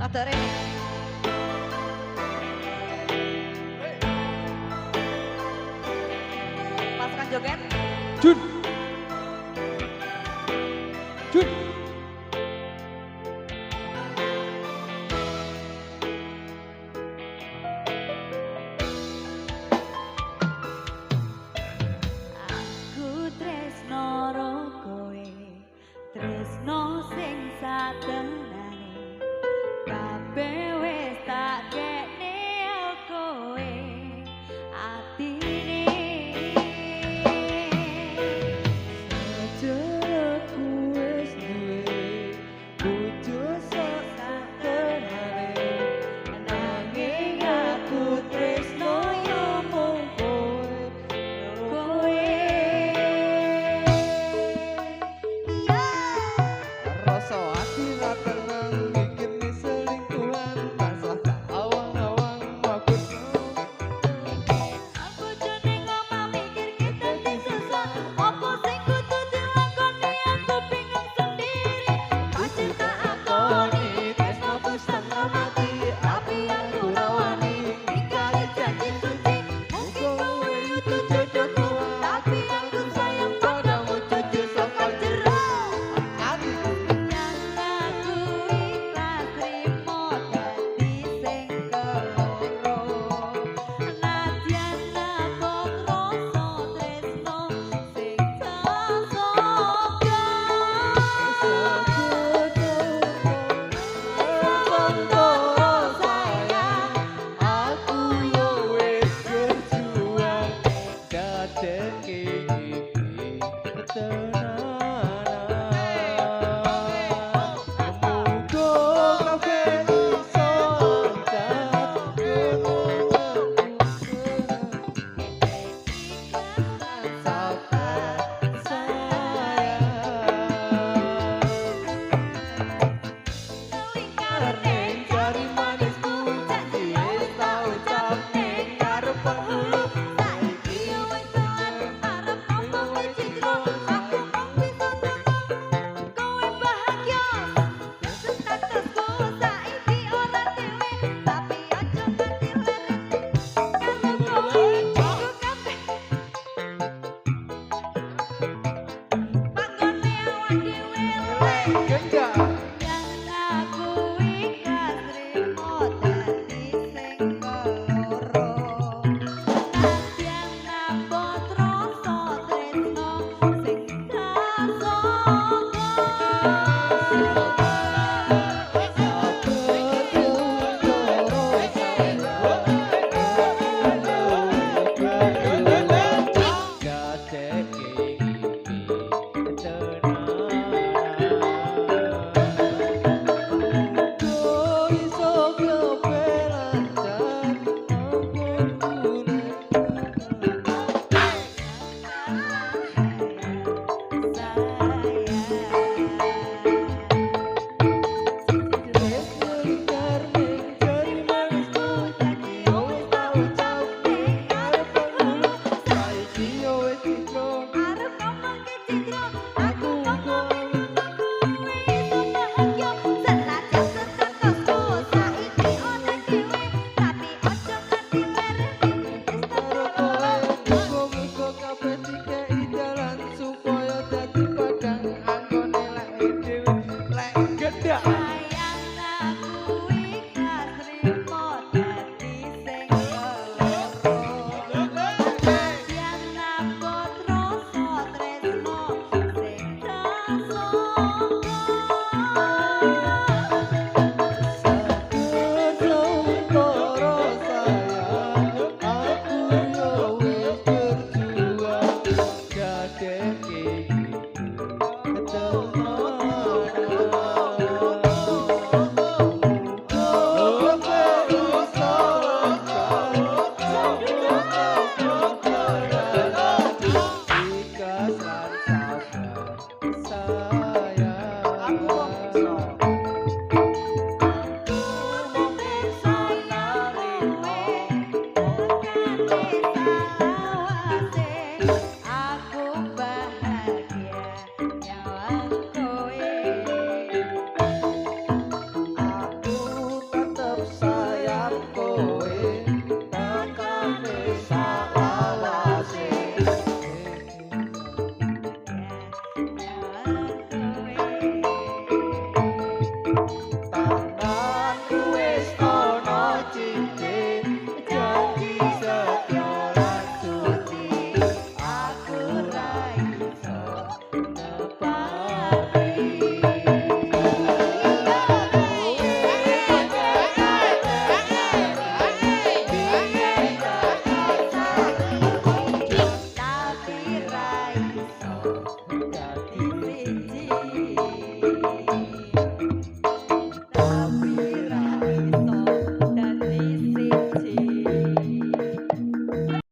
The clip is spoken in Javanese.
Rada rene. Pasukan joget. Jun. Jun. Aku tresno karo kowe, tresno sing satenane. Kabeh wis tak kene kowe atine. Sajaraku wis duwe bojo sak satenane. Nanging aku tresno yo mung kowe. Rasa ati ra tenang mikirne selingkuhan pasrah tak awang-awang aku Aku jane ngomong mikir kita susah. Apa sing kudu dilakoni aku bingung sendiri. Pasti tak akoni tresno ku setengah mati. Tapi aku rawani ingkari janji suci. Mungkin kowe itu jodohku, tapi aku sayang padamu jujur saka jero. Yang aku ikhlas trimo dadi sing keloro. Nadyan namung rasa tresno sing sayang. aku yo wis berjuang dadeke iki tenanan muga kabeh iso lancar sabar sayang Lingkar